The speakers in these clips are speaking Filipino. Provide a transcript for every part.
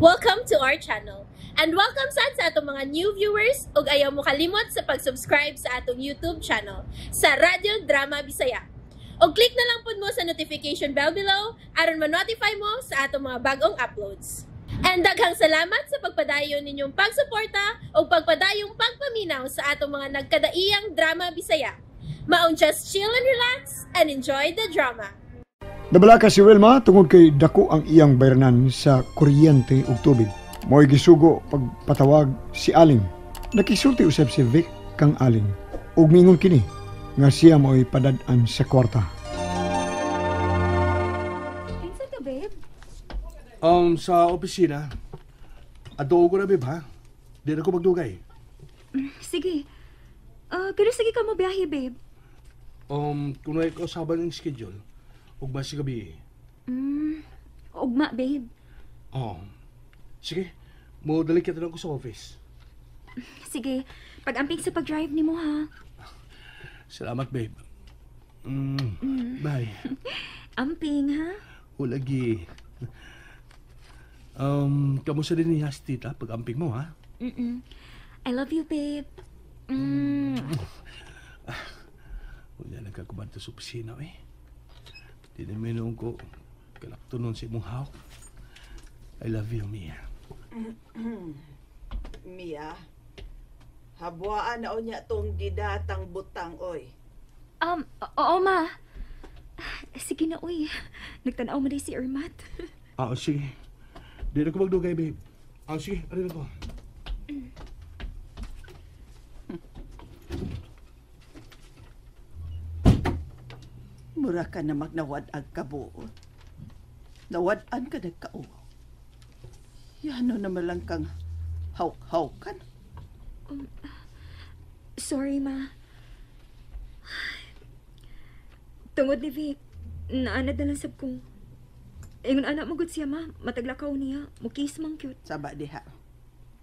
Welcome to our channel. And welcome sa atong mga new viewers ug ayaw mo kalimot sa pag-subscribe sa atong YouTube channel sa Radyo Drama Bisaya. O click na lang pud mo sa notification bell below aron ma-notify mo sa atong mga bagong uploads. And daghang salamat sa pagpadayon ninyong pagsuporta o pagpadayong pagpaminaw sa atong mga nagkadaiyang Drama Bisaya. Maong just chill and relax and enjoy the drama. Nabala ka si Wilma tungod kay dako ang iyang bayranan sa kuryente ug tubig. Mo'y gisugo pagpatawag si Aling. Nakisulti usab si Vic kang Aling. Ug mingon kini nga siya mo'y padad-an sa kwarta. Pinsan ka, babe? Sa opisina. Adoog ko na, babe, ha? Di na ko magdugay. Sige. Pero sige ka mabiyahe, babe. Kung na ikaw saban ng schedule, huwag ba si gabi? Ugma, babe. Sige, mo dali kita lang ko sa office. Sige, pag-amping sa pag-drive ni mo, ha? Salamat, babe. Bye. Amping, ha? Ulagi. Kamusta din ni Tita pag-amping mo, ha? I love you, babe. Wala nagkakubad sa opisina, eh. Di na minong ko kalakto nun si mong hawak. I love you, Mia. Mia, habwaan na o niya tong gidatang butang, oy. Oo, ma. Sige na, uy. Nagtanaw mo na si Ermat. Sige. Di na ko magdugay, babe. Sige, arin ako. Mura ka na magnawad-ag kabuot. Nawad-an ka na kao. Yano naman lang kang hawk-hawkan. Sorry, ma. Tungod ni Vic, naanad na lang sab ko. Ingon anak mo gud siya, ma. Mataglakaw niya. Mukis mang cute. Saba diha.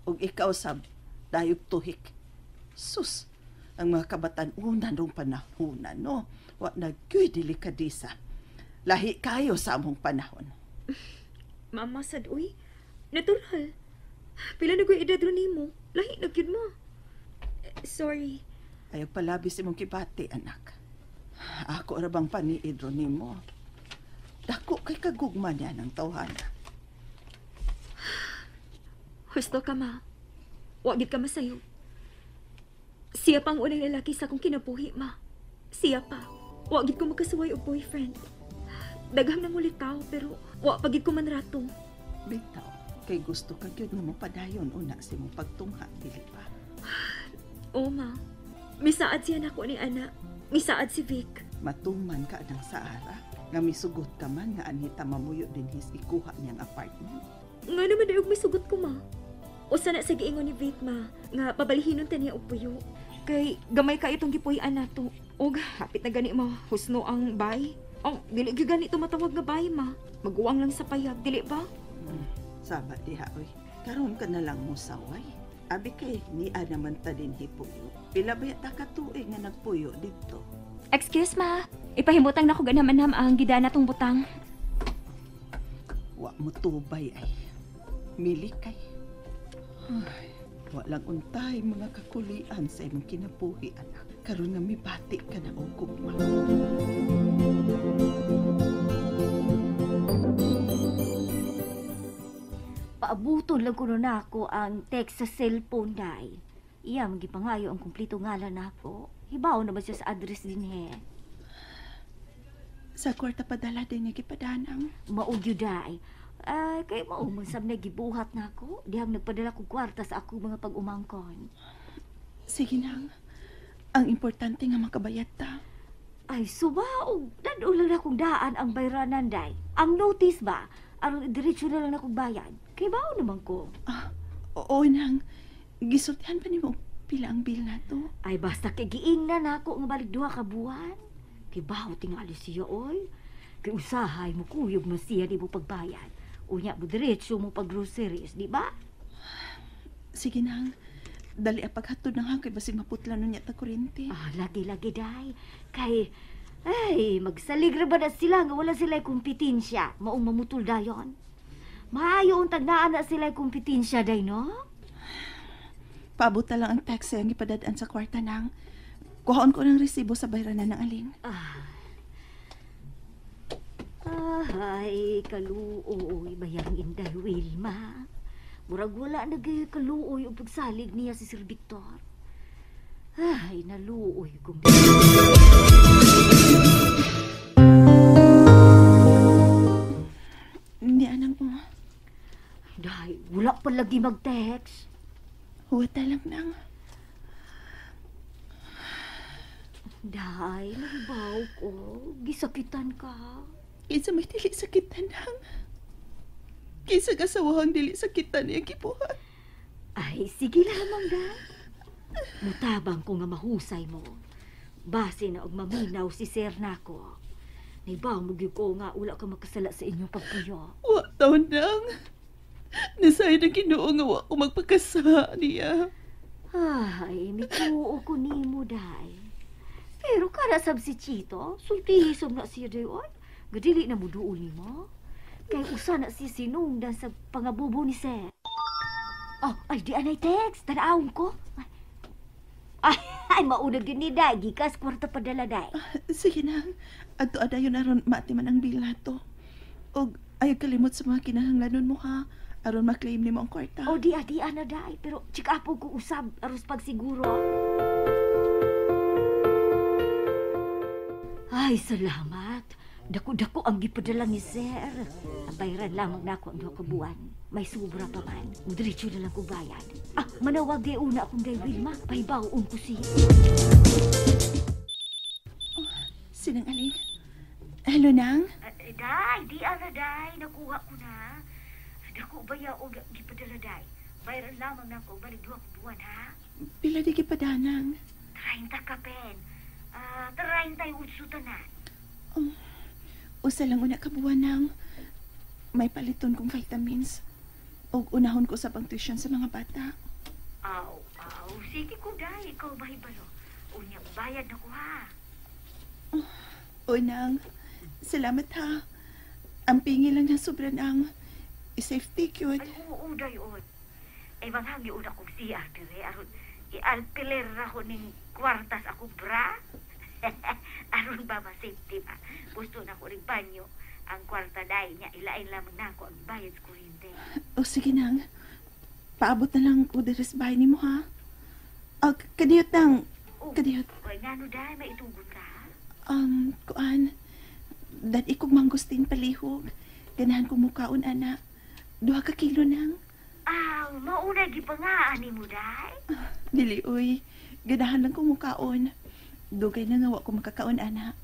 Ug ikaw sab, dayog tuhik. Sus, ang mga kabatan una nung panahonan, no? Wa nagyoy delikadisa. Lahi kayo sa among panahon. Mama sad, uy. Natural. Pila na ko'y edad ron nimo. Lahi na gyud mo. Sorry. Ayaw palabis imong kibati, anak. Ako ra bang paniid ron nimo. Dako kay kagugma niya ng tawhana. Husto ka, ma. Wagit ka masayo. Siya pang unang lalaki sa akong kinabuhi, ma. Siya pa. Wagit ko magkasuway o boyfriend. Daghang nang ulit tao, pero wa pagid ko man rato. Bitaw, kay gusto ka gyud nga mopadayon una sa imong pagtungha, dili ba? Oo, ma. Misaad siya na ko ni Ana. Misaad si Vic. Matuman ka ng Saara, nga misugot ka man nga anita mamuyo din his ikuha niyang apartment. Nga naman dayog misugot ko, ma. O sana sa giingon ni Vic, ma, nga pabalihinon ta niya og puyo. Kay gamay ka itong gipuy-an nato. Og hapit na gani mo husno ang bay. Dili gyud gani to matawag nga bay, ma. Maguwang lang sa payag, dili ba? Saba diha, oy. Karon ka na lang mo saway. Abi kay ni naman ta din hipuyo. Pila ba ta ka tuig nga nagpuyo didto? Excuse, ma. Ipahimutang na ko ganaman ang gidana tong butang. Wa mo tubay ay. Mili kay. Ay, walang untay mga kakulian sa imong kinabuhi, anak. Karon nga mibati ka na og gugma. Paabuton lang kuno nako ang text sa cellphone day. Iya magipangayo ang kumpleto ngalan nako. Hibaw na ba siya sa address din he? Sa kwarta padala din nga gipadanang. Maugyo day. Kay maumon sab na gibuhat nako. Dihang nagpadala ko kwarta sa ako mga pag-umangkon. Sige nang. Ang importante nga makabayad ta. Ay subaog. Dadulan akong daan ang bayranan day. Ang notice ba? Aron diretso na lang akong bayad. Kay bao naman ko. Oo nang. Gisultihan pa nimo pila ang bill na to. Ay basta kay giingnan nako nga balik duha ka buwan. Kay bao tingali siya oy. Kay usahay mo kuyog mo siya di mo pagbayad. Unya mo diretso mo pag-groceries, di ba? Sige nang. Dali ang paghatod ng hangkay basig maputla nun niya ta kuryente. Lagi-lagi day. Kay, magsalig ra ba na sila nga wala sila'y kompetensya. Maong mamutol dayon. Maayo ang tagnaan na sila kompetensya, day, no? Paabot na lang ang taxi ang ipadadaan sa kwarta nang kuhaon ko ng resibo sa bayranan ng Aling. Ay, kaluoy, bayang Inday Wilma. Murag wala nagay kaluoy o pagsalig niya si Sir Victor. Ay, naluoy kong Hindi anang mo. Day, wala pa lagi mag-text. Huwata lang nang. Day, nahibaw ko. Gisakitan ka. Kaysa may dili sakitan nang. Kaysa kasawahang dili sakitan niya kipuhan. Ay, sige lamang, Day. Mutabang ko nga mahusay mo. Base na og maminaw si Sir nako. Nahibaw mo gyud ko nga wala ka makasala sa inyong pagpuyo. Wa taon nang. Nasay na Ginoo nga wa ko magpakasa niya. Ay, mituo ko nimo, Day. Pero kada sab si Chito, sultihisom na siya, Day, oy. Gadili na mo doon nimo. Kay usa na si sinungdan sa pangabubo ni Sir. Oh, ay di anay text, tanaawon ko. Ay, maunag din ni Day, gikas kwarta padala, Day. Sige nang. Adto adayon aron mati man ang bilato. Og ayaw kalimot sa mga kinahanglanon mo ha. Aron maklaim nimo ang kwarta. O di na, Day, pero chikapo ko usab aros pagsiguro. Ay, salamat. Dako-dako ang gipadala ni Sir. Ang bayaran lamang nako ang 2 ka buwan. May sobra pa man. Diretso na lang ko bayad. Manawag di una akong Day Wilma. Pahibaon ko siya. Sinang Aling? Hello nang? Day, di ana, Day. Nakuha ko na. Dako baya o gipadala, Day. Bayaran lamang nako balik 2 ka buwan, ha? Pila di kipadanang? 30 ka, pen. 30 tanan. Usa lang una kabuwan nang may paliton kong vitamins. O unahon ko sa pang-tuition sa mga bata. Aw. Sige ko, Day. Ikaw bahibalo. Unyang bayad na ko, ha? O nang, salamat ha. Ang pingi lang na sobra nang safety cute. Ay, oo, Day, o. Ay, manghangi una kong siya, dire. Aron, i-alpiler ako ning kwartas ako, bra. Aron ba ma-safety pa. Gusto na ko rin banyo. Ang kwarta, Day, niya ilain lamang na ako ang bayad sa kuryente. O sige nang, paabot na lang ko deres bahay ni mo ha. O, kadiyot nang, kadiyot. Uy, nga no, Day, maitugon ka, ha? Kuan, dad ikog manggustin palihog. Ganahan ko mukaon, ana. 2 ka kilo nang. Mauna gipangaan ni mo, Day. Dili, uy. Ganahan lang ko mukaon. Dugay na nga wa ko makakaon, ana.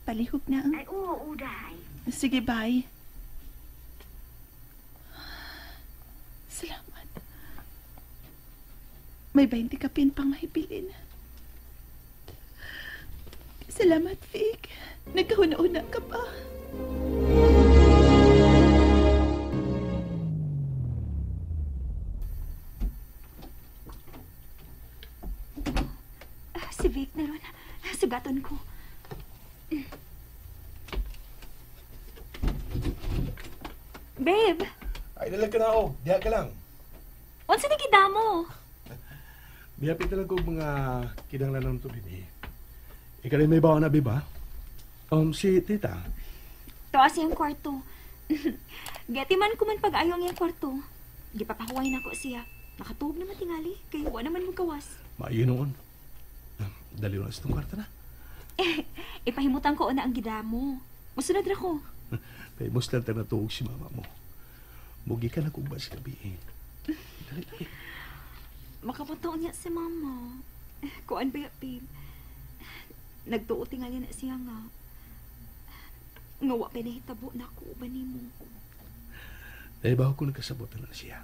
Palihog nang. Ay, oo, Day. Sige, bye. Salamat. May 20 ka pin pang mahibilin. Salamat, Vic. Nagkahuna-una ka pa. Si Vic na ron. Sugaton ko. Babe, Ay, nalang ka na ako. Diha ka lang. unsa ni gidamo? Biyapit na lang ko mga kinanglanan to, Bini. Ikaw rin may bawa na, Biba? Si Tita. Taas yung kwarto. Gati man ko man pag-ayaw niyang kwarto. Gipapahuway na ko siya. Nakatuog naman tingali. Kaya wala naman mo gawas. Maayo noon. Dali na sa itong kwarta na. Ipahimutan ko una ang gidamo. Musunod ra ko. Kaya mas lang tayo natuog si mama mo. Mugi ka na kung ba sa gabi eh. Dali. Makapataon niya si mama. Kuan ba babe? Nagtuo tingali na siya nga. Nga wa pinahitabo na ako ba ni mo. Dahil ba ako nagkasabotan na siya?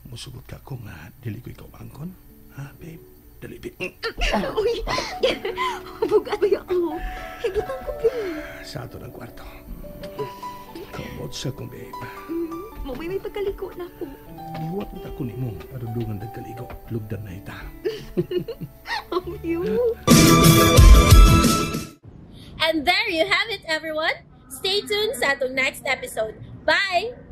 Musugot ka kung dili ko ikaw angkon? Ha, babe? Dali, babe. Uy! Bugat ba ako? Higitan ko, babe. Sa ato ng kwarto. Kamot sa kong, babe. May pagkaliko na ako. Iwat na ako ni mo. Arundungan nagkaligo. Lugdan na ita. Oh, you. And there you have it, everyone. Stay tuned sa atong next episode. Bye!